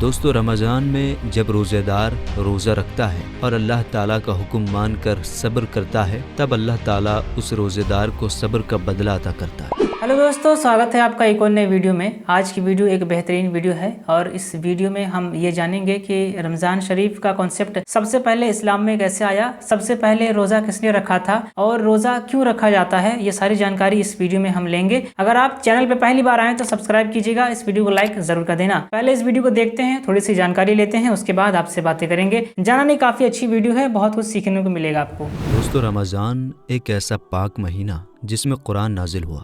دوستو رمضان میں جب روزے دار روزہ رکھتا ہے اور اللہ تعالیٰ کا حکم مان کر صبر کرتا ہے تب اللہ تعالیٰ اس روزے دار کو صبر کا بدلہ عطا کرتا ہے۔ ہیلو دوستو، سواگت ہے آپ کا ایک اور نئے ویڈیو میں۔ آج کی ویڈیو ایک بہترین ویڈیو ہے اور اس ویڈیو میں ہم یہ جانیں گے کہ رمضان شریف کا کانسیپٹ سب سے پہلے اسلام میں کیسے آیا، سب سے پہلے روزہ کس نے رکھا تھا اور روزہ کیوں رکھا جاتا ہے، یہ ساری جانکاری اس ویڈیو میں ہم لیں گے۔ اگر آپ چینل پہ پہلی بار آئیں تو سبسکرائب کیجیے گا، اس ویڈیو کو لائک ضرور کر دینا۔ پہلے اس ویڈیو کو دیکھتے ہیں، تھوڑی سی جانکاری لیتے ہیں، اس کے بعد آپ سے باتیں کریں گے۔ جانا نہیں، کافی اچھی ویڈیو ہے، بہت کچھ سیکھنے کو ملے گا آپ کو۔ دوستو رمضان ایک ایسا پاک مہینہ جس میں قرآن نازل ہوا،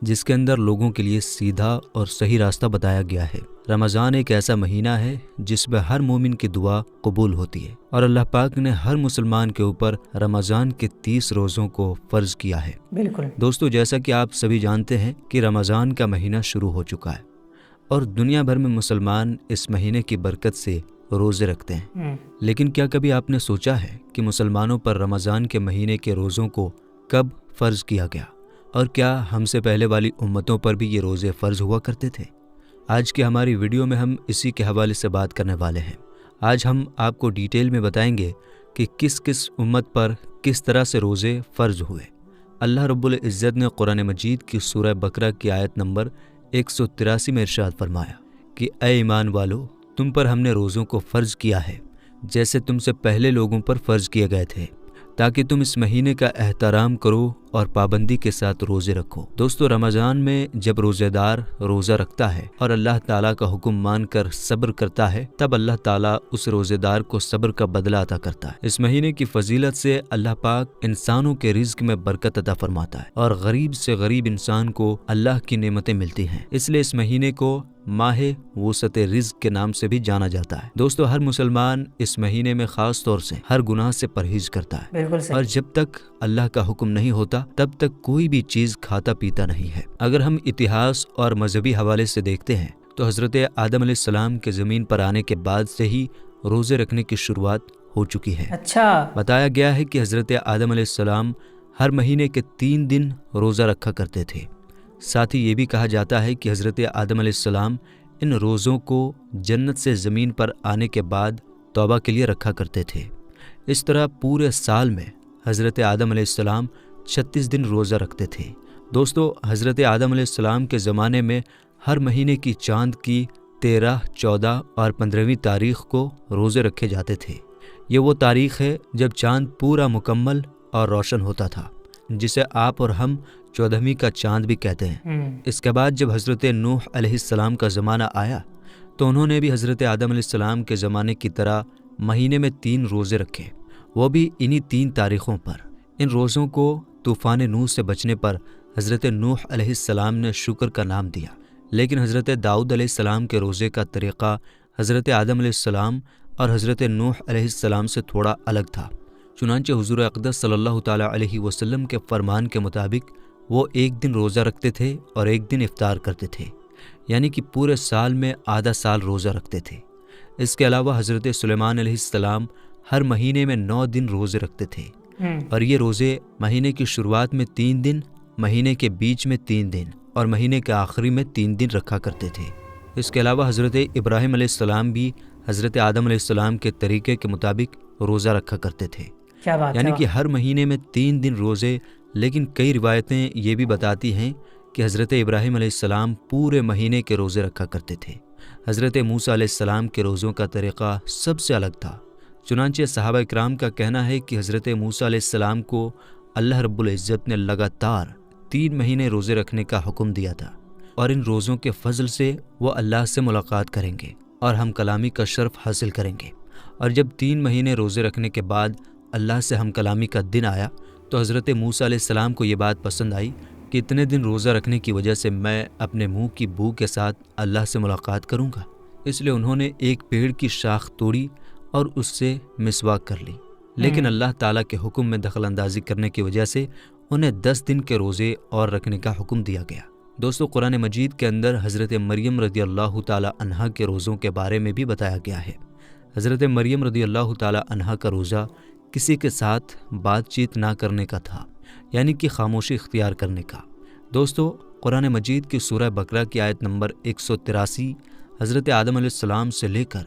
جس کے اندر لوگوں کے لیے سیدھا اور صحیح راستہ بتایا گیا ہے۔ رمضان ایک ایسا مہینہ ہے جس میں ہر مومن کی دعا قبول ہوتی ہے اور اللہ پاک نے ہر مسلمان کے اوپر رمضان کے 30 روزوں کو فرض کیا ہے۔ بالکل دوستو، جیسا کہ آپ سبھی جانتے ہیں کہ رمضان کا مہینہ شروع ہو چکا ہے اور دنیا بھر میں مسلمان اس مہینے کی برکت سے روزے رکھتے ہیں، لیکن کیا کبھی آپ نے سوچا ہے کہ مسلمانوں پر رمضان کے مہینے کے روزوں کو کب فرض کیا گیا اور کیا ہم سے پہلے والی امتوں پر بھی یہ روزے فرض ہوا کرتے تھے؟ آج کی ہماری ویڈیو میں ہم اسی کے حوالے سے بات کرنے والے ہیں۔ آج ہم آپ کو ڈیٹیل میں بتائیں گے کہ کس کس امت پر کس طرح سے روزے فرض ہوئے۔ اللہ رب العزت نے قرآن مجید کی سورہ بقرہ کی آیت نمبر 183 میں ارشاد فرمایا کہ اے ایمان والو، تم پر ہم نے روزوں کو فرض کیا ہے جیسے تم سے پہلے لوگوں پر فرض کیے گئے تھے، تاکہ تم اس مہینے کا احترام کرو اور پابندی کے ساتھ روزے رکھو۔ دوستو رمضان میں جب روزے دار روزہ رکھتا ہے اور اللہ تعالیٰ کا حکم مان کر صبر کرتا ہے تب اللہ تعالیٰ اس روزے دار کو صبر کا بدلہ عطا کرتا ہے۔ اس مہینے کی فضیلت سے اللہ پاک انسانوں کے رزق میں برکت عطا فرماتا ہے اور غریب سے غریب انسان کو اللہ کی نعمتیں ملتی ہیں، اس لیے اس مہینے کو ماہ وسعت رزق کے نام سے بھی جانا جاتا ہے۔ دوستو ہر مسلمان اس مہینے میں خاص طور سے ہر گناہ سے پرہیز کرتا ہے، بالکل صحیح۔ اور جب تک اللہ کا حکم نہیں ہوتا تب تک کوئی بھی چیز کھاتا پیتا نہیں ہے۔ اگر ہم اتہاس اور مذہبی حوالے سے دیکھتے ہیں تو حضرت آدم علیہ السلام کے زمین پر آنے کے بعد سے ہی روزے رکھنے کی شروعات ہو چکی ہے۔ اچھا، بتایا گیا ہے کہ حضرت آدم علیہ السلام ہر مہینے کے 3 دن روزہ رکھا کرتے تھے۔ ساتھ ہی یہ بھی کہا جاتا ہے کہ حضرت آدم علیہ السلام ان روزوں کو جنت سے زمین پر آنے کے بعد توبہ کے لیے رکھا کرتے تھے۔ اس طرح پورے سال میں حضرت آدم علیہ السلام 36 دن روزہ رکھتے تھے۔ دوستو حضرت آدم علیہ السلام کے زمانے میں ہر مہینے کی چاند کی 13، 14 اور 15ویں تاریخ کو روزے رکھے جاتے تھے۔ یہ وہ تاریخ ہے جب چاند پورا مکمل اور روشن ہوتا تھا، جسے آپ اور ہم 14ویں کا چاند بھی کہتے ہیں۔ اس کے بعد جب حضرت نوح علیہ السلام کا زمانہ آیا تو انہوں نے بھی حضرت آدم علیہ السلام کے زمانے کی طرح مہینے میں 3 روزے رکھے، وہ بھی انہی 3 تاریخوں پر۔ ان روزوں کو طوفان نوح سے بچنے پر حضرت نوح علیہ السلام نے شکر کا نام دیا، لیکن حضرت داؤد علیہ السلام کے روزے کا طریقہ حضرت آدم علیہ السلام اور حضرت نوح علیہ السلام سے تھوڑا الگ تھا۔ چنانچہ حضور اقدس صلی اللہ تعالیٰ علیہ وسلم کے فرمان کے مطابق وہ 1 دن روزہ رکھتے تھے اور 1 دن افطار کرتے تھے، یعنی کہ پورے سال میں آدھا سال روزہ رکھتے تھے۔ اس کے علاوہ حضرت سلیمان علیہ السلام ہر مہینے میں 9 دن روزے رکھتے تھے، اور یہ روزے مہینے کی شروعات میں 3 دن، مہینے کے بیچ میں 3 دن اور مہینے کے آخری میں 3 دن رکھا کرتے تھے۔ اس کے علاوہ حضرت ابراہیم علیہ السلام بھی حضرت آدم علیہ السلام کے طریقے کے مطابق روزہ رکھا کرتے تھے، یعنی کہ ہر مہینے میں 3 دن روزے۔ لیکن کئی روایتیں یہ بھی بتاتی ہیں کہ حضرت ابراہیم علیہ السلام پورے مہینے کے روزے رکھا کرتے تھے۔ حضرت موسیٰ علیہ السلام کے روزوں کا طریقہ سب سے الگ تھا۔ چنانچہ صحابہ اکرام کا کہنا ہے کہ حضرت موسیٰ علیہ السلام کو اللہ رب العزت نے لگاتار 3 مہینے روزے رکھنے کا حکم دیا تھا، اور ان روزوں کے فضل سے وہ اللہ سے ملاقات کریں گے اور ہم کلامی کا شرف حاصل کریں گے۔ اور جب 3 مہینے روزے رکھنے کے بعد اللہ سے ہم کلامی کا دن آیا تو حضرت موسیٰ علیہ السلام کو یہ بات پسند آئی کہ اتنے دن روزہ رکھنے کی وجہ سے میں اپنے منہ کی بو کے ساتھ اللہ سے ملاقات کروں گا، اس لیے انہوں نے ایک پیڑ کی شاخ توڑی اور اس سے مسواک کر لی، لیکن اللہ تعالیٰ کے حکم میں دخل اندازی کرنے کی وجہ سے انہیں 10 دن کے روزے اور رکھنے کا حکم دیا گیا۔ دوستو قرآن مجید کے اندر حضرت مریم رضی اللہ تعالیٰ عنہا کے روزوں کے بارے میں بھی بتایا گیا ہے۔ حضرت مریم رضی اللہ تعالیٰ عنہا کا روزہ کسی کے ساتھ بات چیت نہ کرنے کا تھا، یعنی کہ خاموشی اختیار کرنے کا۔ دوستو قرآن مجید کی سورہ بقرہ کی آیت نمبر 183 حضرت آدم علیہ السلام سے لے کر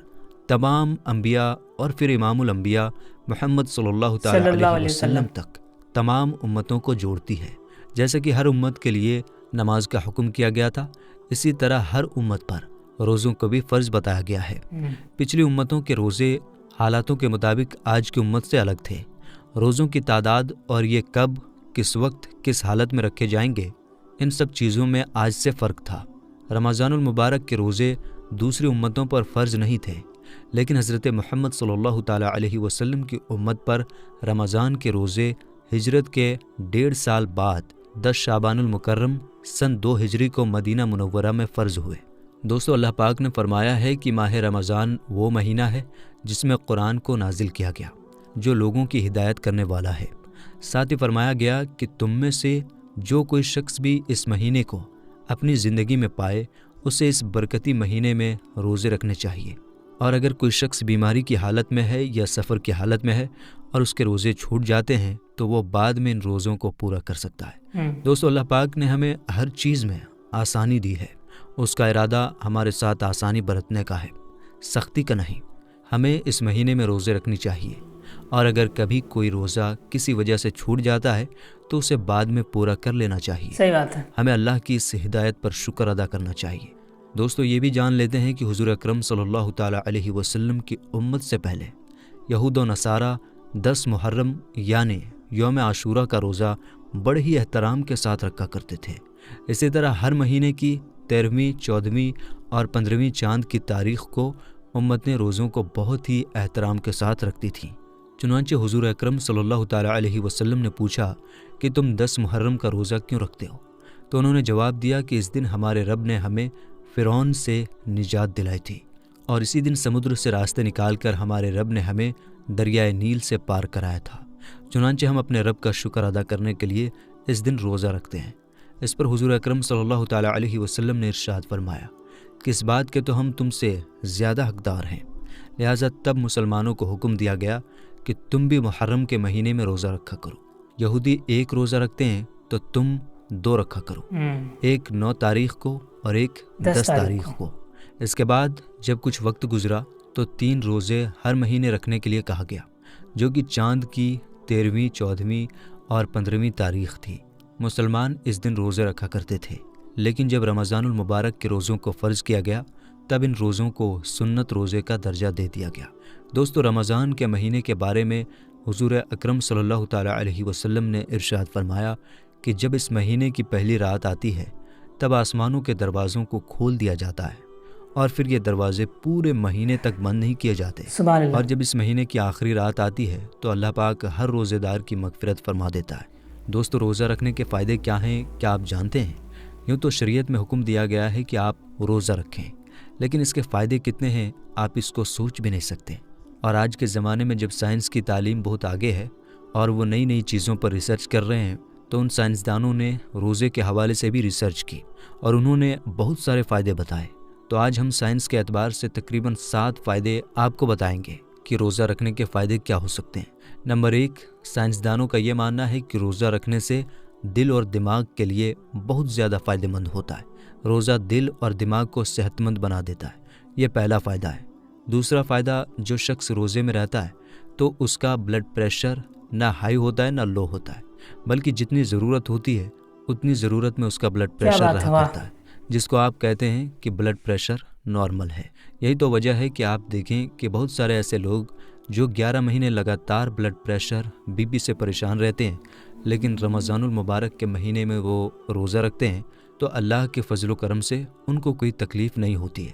تمام انبیاء اور پھر امام الانبیاء محمد صلی اللہ تعالیٰ علیہ وسلم تک تمام امتوں کو جوڑتی ہے۔ جیسا کہ ہر امت کے لیے نماز کا حکم کیا گیا تھا، اسی طرح ہر امت پر روزوں کو بھی فرض بتایا گیا ہے۔ پچھلی امتوں کے روزے حالاتوں کے مطابق آج کی امت سے الگ تھے۔ روزوں کی تعداد اور یہ کب، کس وقت، کس حالت میں رکھے جائیں گے، ان سب چیزوں میں آج سے فرق تھا۔ رمضان المبارک کے روزے دوسری امتوں پر فرض نہیں تھے، لیکن حضرت محمد صلی اللہ تعالیٰ علیہ وسلم کی امت پر رمضان کے روزے ہجرت کے 1.5 سال بعد 10 شعبان المکرم سن 2 ہجری کو مدینہ منورہ میں فرض ہوئے۔ دوستو، اللہ پاک نے فرمایا ہے کہ ماہ رمضان وہ مہینہ ہے جس میں قرآن کو نازل کیا گیا، جو لوگوں کی ہدایت کرنے والا ہے۔ ساتھ ہی فرمایا گیا کہ تم میں سے جو کوئی شخص بھی اس مہینے کو اپنی زندگی میں پائے، اسے اس برکتی مہینے میں روزے رکھنے چاہیے، اور اگر کوئی شخص بیماری کی حالت میں ہے یا سفر کی حالت میں ہے اور اس کے روزے چھوٹ جاتے ہیں تو وہ بعد میں ان روزوں کو پورا کر سکتا ہے۔ دوستو، اللہ پاک نے ہمیں ہر چیز میں آسانی دی ہے۔ اس کا ارادہ ہمارے ساتھ آسانی برتنے کا ہے، سختی کا نہیں۔ ہمیں اس مہینے میں روزے رکھنی چاہیے، اور اگر کبھی کوئی روزہ کسی وجہ سے چھوٹ جاتا ہے تو اسے بعد میں پورا کر لینا چاہیے۔ صحیح بات ہے۔ ہمیں اللہ کی اس ہدایت پر شکر ادا کرنا چاہیے۔ دوستو، یہ بھی جان لیتے ہیں کہ حضور اکرم صلی اللہ تعالیٰ علیہ وسلم کی امت سے پہلے یہود و نصارہ 10 محرم یعنی یوم عاشوراء کا روزہ بڑے ہی احترام کے ساتھ رکھا کرتے تھے۔ اسی طرح ہر مہینے کی 13ویں، 14ویں اور 15ویں چاند کی تاریخ کو امتیں روزوں کو بہت ہی احترام کے ساتھ رکھتی تھیں۔ چنانچہ حضور اکرم صلی اللہ تعالیٰ علیہ وسلم نے پوچھا کہ تم 10 محرم کا روزہ کیوں رکھتے ہو؟ تو انہوں نے جواب دیا کہ اس دن ہمارے رب نے ہمیں فرعون سے نجات دلائی تھی، اور اسی دن سمندر سے راستے نکال کر ہمارے رب نے ہمیں دریائے نیل سے پار کرایا تھا۔ چنانچہ ہم اپنے رب کا شکر ادا کرنے کے لیے اس دن روزہ رکھتے ہیں۔ اس پر حضور اکرم صلی اللہ تعالیٰ علیہ وسلم نے ارشاد فرمایا کہ اس بات کے تو ہم تم سے زیادہ حقدار ہیں، لہٰذا تب مسلمانوں کو حکم دیا گیا کہ تم بھی محرم کے مہینے میں روزہ رکھا کرو۔ یہودی 1 روزہ رکھتے ہیں تو تم 2 رکھا کرو، ایک 9 تاریخ کو اور ایک 10 تاریخ کو۔ اس کے بعد جب کچھ وقت گزرا تو 3 روزے ہر مہینے رکھنے کے لیے کہا گیا، جو کہ چاند کی 13ویں، 14ویں اور 15ویں تاریخ تھی۔ مسلمان اس دن روزے رکھا کرتے تھے، لیکن جب رمضان المبارک کے روزوں کو فرض کیا گیا تب ان روزوں کو سنت روزے کا درجہ دے دیا گیا۔ دوستو، رمضان کے مہینے کے بارے میں حضور اکرم صلی اللہ تعالیٰ علیہ وسلم نے ارشاد فرمایا کہ جب اس مہینے کی پہلی رات آتی ہے تب آسمانوں کے دروازوں کو کھول دیا جاتا ہے، اور پھر یہ دروازے پورے مہینے تک بند نہیں کیے جاتے۔ سبحان اللہ۔ اور جب اس مہینے کی آخری رات آتی ہے تو اللہ پاک ہر روزے دار کی مغفرت فرما دیتا ہے۔ دوستو، روزہ رکھنے کے فائدے کیا ہیں، کیا آپ جانتے ہیں؟ یوں تو شریعت میں حکم دیا گیا ہے کہ آپ روزہ رکھیں، لیکن اس کے فائدے کتنے ہیں آپ اس کو سوچ بھی نہیں سکتے۔ اور آج کے زمانے میں جب سائنس کی تعلیم بہت آگے ہے اور وہ نئی نئی چیزوں پر ریسرچ کر رہے ہیں، تو ان سائنسدانوں نے روزے کے حوالے سے بھی ریسرچ کی اور انہوں نے بہت سارے فائدے بتائے۔ تو آج ہم سائنس کے اعتبار سے تقریباً 7 فائدے آپ کو بتائیں گے کہ روزہ رکھنے کے فائدے کیا ہو سکتے ہیں۔ نمبر 1، سائنسدانوں کا یہ ماننا ہے کہ روزہ رکھنے سے دل اور دماغ کے لیے بہت زیادہ فائدہ مند ہوتا ہے۔ روزہ دل اور دماغ کو صحت مند بنا دیتا ہے، یہ پہلا فائدہ ہے۔ دوسرا فائدہ، جو شخص روزے میں رہتا ہے تو اس کا بلڈ پریشر نہ ہائی ہوتا ہے نہ لو ہوتا ہے، بلکہ جتنی ضرورت ہوتی ہے اتنی ضرورت میں اس کا بلڈ پریشر رہا کرتا ہے، جس کو آپ کہتے ہیں کہ بلڈ پریشر نارمل ہے۔ یہی تو وجہ ہے کہ آپ دیکھیں کہ بہت سارے ایسے لوگ جو 11 مہینے لگاتار بلڈ پریشر بی سے پریشان رہتے ہیں، لیکن رمضان المبارک کے مہینے میں وہ روزہ رکھتے ہیں تو اللہ کے فضل و کرم سے ان کو کوئی تکلیف نہیں ہوتی ہے۔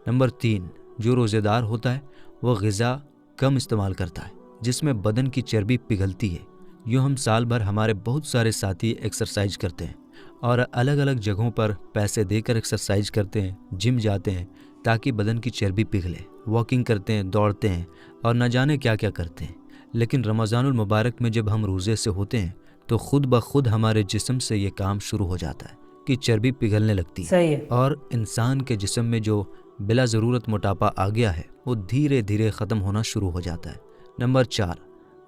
نمبر 3، جو روزے دار ہوتا ہے وہ غذا کم استعمال کرتا ہے، جس میں بدن کی چربی پگھلتی ہے۔ یوں ہم سال بھر ہمارے بہت سارے ساتھی ایکسرسائز کرتے ہیں اور الگ الگ جگہوں پر پیسے دے کر ایکسرسائز کرتے ہیں، جم جاتے ہیں تاکہ بدن کی چربی پگھلے، واکنگ کرتے ہیں، دوڑتے ہیں اور نہ جانے کیا کیا کرتے ہیں۔ لیکن رمضان المبارک میں جب ہم روزے سے ہوتے ہیں تو خود بخود ہمارے جسم سے یہ کام شروع ہو جاتا ہے کہ چربی پگھلنے لگتی ہے، اور انسان کے جسم میں جو بلا ضرورت موٹاپا آ گیا ہے وہ دھیرے دھیرے ختم ہونا شروع ہو جاتا ہے۔ نمبر 4،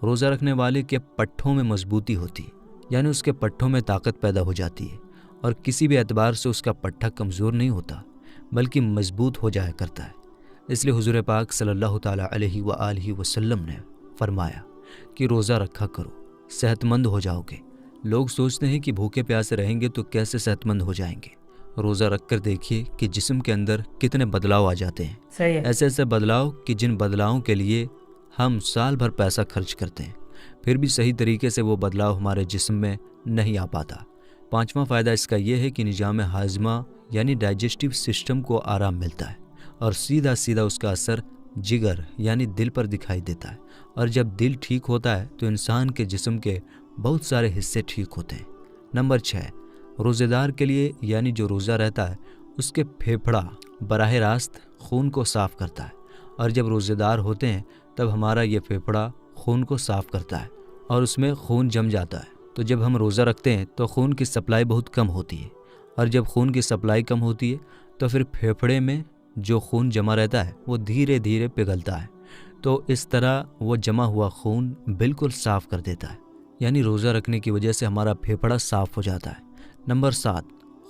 روزہ رکھنے والے کے پٹھوں میں مضبوطی ہوتی ہے، یعنی اس کے پٹھوں میں طاقت پیدا ہو جاتی ہے، اور کسی بھی اعتبار سے اس کا پٹھا کمزور نہیں ہوتا بلکہ مضبوط ہو جایا کرتا ہے۔ اس لیے حضور پاک صلی اللہ تعالیٰ علیہ وآلہ وسلم نے فرمایا کہ روزہ رکھا کرو، صحت مند ہو جاؤ گے۔ لوگ سوچتے ہیں کہ بھوکے پیاسے رہیں گے تو کیسے صحت مند ہو جائیں گے۔ روزہ رکھ کر دیکھیے کہ جسم کے اندر کتنے بدلاؤ آ جاتے ہیں۔ صحیح ہے۔ ایسے ایسے بدلاؤ کہ جن بدلاؤں کے لیے ہم سال بھر پیسہ خرچ کرتے ہیں، پھر بھی صحیح طریقے سے وہ بدلاؤ ہمارے جسم میں نہیں آ پاتا۔ پانچواں فائدہ اس کا یہ ہے کہ نظام ہاضمہ یعنی ڈائجسٹو سسٹم کو آرام ملتا ہے اور سیدھا سیدھا اس کا اثر جگر یعنی دل پر دکھائی دیتا ہے، اور جب دل ٹھیک ہوتا ہے تو انسان کے جسم کے بہت سارے حصے ٹھیک ہوتے ہیں۔ نمبر 6، روزے دار کے لیے یعنی جو روزہ رہتا ہے اس کے پھیپھڑا براہ راست خون کو صاف کرتا ہے، اور جب روزے دار ہوتے ہیں تب ہمارا یہ پھیپھڑا خون کو صاف کرتا ہے اور اس میں خون جم جاتا ہے۔ تو جب ہم روزہ رکھتے ہیں تو خون کی سپلائی بہت کم ہوتی ہے، اور جب خون کی سپلائی کم ہوتی ہے تو پھر پھیپھڑے میں جو خون جمع رہتا ہے وہ دھیرے دھیرے پگھلتا ہے، تو اس طرح وہ جمع ہوا خون بالکل صاف کر دیتا ہے، یعنی روزہ رکھنے کی وجہ سے ہمارا پھیپھڑا صاف ہو جاتا ہے۔ نمبر 7،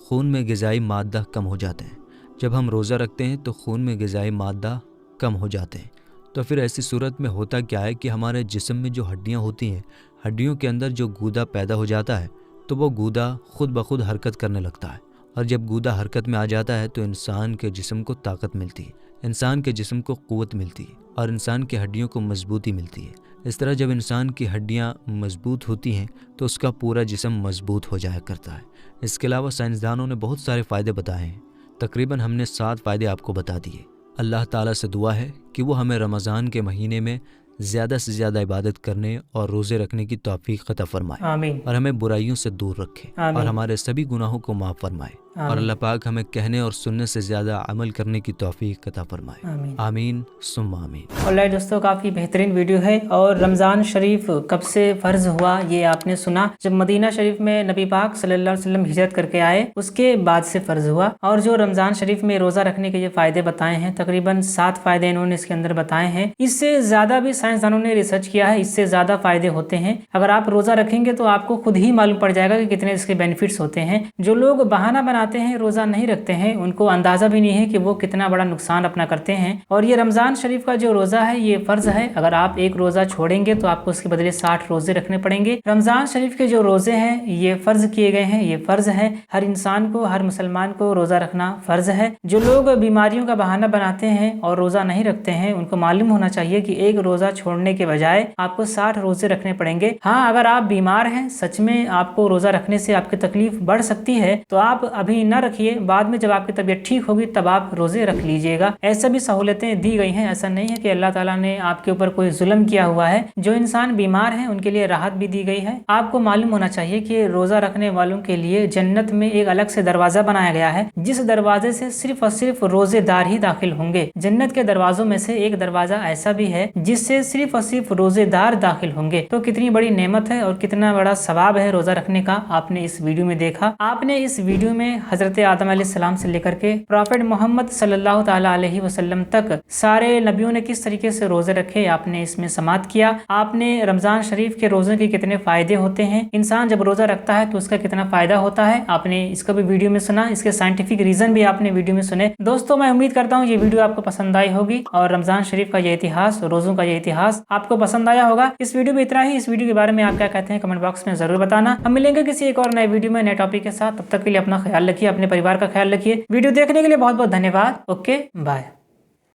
خون میں غذائی مادہ کم ہو جاتے ہیں۔ جب ہم روزہ رکھتے ہیں تو خون میں غذائی مادہ کم ہو جاتے ہیں، تو پھر ایسی صورت میں ہوتا کیا ہے کہ ہمارے جسم میں جو ہڈیاں ہوتی ہیں، ہڈیوں کے اندر جو گودا پیدا ہو جاتا ہے تو وہ گودا خود بخود حرکت کرنے لگتا ہے، اور جب گودا حرکت میں آ جاتا ہے تو انسان کے جسم کو طاقت ملتی ہے، انسان کے جسم کو قوت ملتی ہے، اور انسان کی ہڈیوں کو مضبوطی ملتی ہے۔ اس طرح جب انسان کی ہڈیاں مضبوط ہوتی ہیں تو اس کا پورا جسم مضبوط ہو جایا کرتا ہے۔ اس کے علاوہ سائنسدانوں نے بہت سارے فائدے بتائے ہیں، تقریباً ہم نے 7 فائدے آپ کو بتا دیے۔ اللہ تعالیٰ سے دعا ہے کہ وہ ہمیں رمضان کے مہینے میں زیادہ سے زیادہ عبادت کرنے اور روزے رکھنے کی توفیق عطا فرمائے، آمین، اور ہمیں برائیوں سے دور رکھے، آمین، اور ہمارے سبھی گناہوں کو معاف فرمائے، اور آمین، اللہ پاک ہمیں کہنے اور سننے سے زیادہ عمل کرنے کی توفیق عطا فرمائے۔ آمین۔ آمین ثم آمین۔ آلرائٹ دوستوں، کافی بہترین ویڈیو ہے۔ اور رمضان شریف کب سے فرض ہوا یہ آپ نے سنا، جب مدینہ شریف میں نبی پاک صلی اللہ علیہ وسلم ہجرت کر کے آئے اس کے بعد سے فرض ہوا۔ اور جو رمضان شریف میں روزہ رکھنے کے یہ فائدے بتائے ہیں، تقریباً 7 فائدے انہوں نے اس کے اندر بتائے ہیں۔ اس سے زیادہ بھی سائنسدانوں نے ریسرچ کیا ہے، اس سے زیادہ فائدے ہوتے ہیں۔ اگر آپ روزہ رکھیں گے تو آپ کو خود ہی معلوم پڑ جائے گا کہ کتنے اس کے بینیفٹس ہوتے ہیں۔ جو لوگ بہانہ بناتے ہیں، روزہ نہیں رکھتے ہیں، ان کو اندازہ بھی نہیں ہے کہ وہ کتنا بڑا نقصان اپنا کرتے ہیں۔ اور یہ رمضان شریف کا جو روزہ ہے یہ فرض ہے، اگر آپ ایک روزہ چھوڑیں گے تو آپ کو اس کے بدلے 60 روزے رکھنے پڑیں گے۔ رمضان شریف کے جو روزے ہیں یہ فرض کیے گئے ہیں، یہ فرض ہے، ہر انسان کو، ہر مسلمان کو روزہ رکھنا فرض ہے۔ جو لوگ بیماریوں کا بہانہ بناتے ہیں اور روزہ نہیں رکھتے ہیں، ان کو معلوم ہونا چاہیے کہ ایک روزہ چھوڑنے کے بجائے آپ کو 60 روزے رکھنے پڑیں گے۔ ہاں، اگر آپ بیمار ہیں، سچ میں آپ کو روزہ رکھنے سے آپ کی تکلیف بڑھ سکتی ہے تو آپ ابھی نہ رکھیے، بعد میں جب آپ کی طبیعت ٹھیک ہوگی تب آپ روزے رکھ لیجئے گا۔ ایسا بھی سہولتیں دی گئی ہیں، ایسا نہیں ہے کہ اللہ تعالیٰ نے آپ کے اوپر کوئی ظلم کیا ہوا ہے۔ جو انسان بیمار ہیں ان کے لیے راحت بھی دی گئی ہے۔ آپ کو معلوم ہونا چاہیے کہ روزہ رکھنے والوں کے لیے جنت میں ایک الگ سے دروازہ بنایا گیا ہے، جس دروازے سے صرف اور صرف روزے دار ہی داخل ہوں گے۔ جنت کے دروازوں میں سے ایک دروازہ ایسا بھی ہے جس سے صرف اور صرف روزے دار داخل ہوں گے۔ تو کتنی بڑی نعمت ہے اور کتنا بڑا ثواب ہے روزہ رکھنے کا، آپ نے اس ویڈیو میں دیکھا۔ آپ نے اس ویڈیو میں حضرت آدم علیہ السلام سے لے کر کے پروفیٹ محمد صلی اللہ تعالیٰ علیہ وسلم تک سارے نبیوں نے کس طریقے سے روزے رکھے آپ نے اس میں سماعت کیا۔ آپ نے رمضان شریف کے روزے کے کتنے فائدے ہوتے ہیں، انسان جب روزہ رکھتا ہے تو اس کا کتنا فائدہ ہوتا ہے، آپ نے اس کا بھی ویڈیو میں سنا، اس کے سائنٹیفک ریزن بھی آپ نے ویڈیو میں سنے۔ دوستوں، میں امید کرتا ہوں یہ ویڈیو آپ کو پسند آئی ہوگی اور رمضان شریف کا یہ اتہاس، روزوں کا یہ اتہاس آپ کو پسند آیا ہوگا۔ اس ویڈیو میں اتنا ہی۔ اس ویڈیو کے بارے میں آپ کیا کہتے ہیں کمنٹ باکس میں ضرور بتانا۔ ہم ملیں گے کسی ایک اور نئے ویڈیو میں نئے ٹاپک کے ساتھ، تب تک کے لیے اپنا خیال رکھیے، اپنے پریوار کا خیال رکھیے۔ ویڈیو دیکھنے کے لیے بہت بہت دھنیہ واد۔ Okay, bye.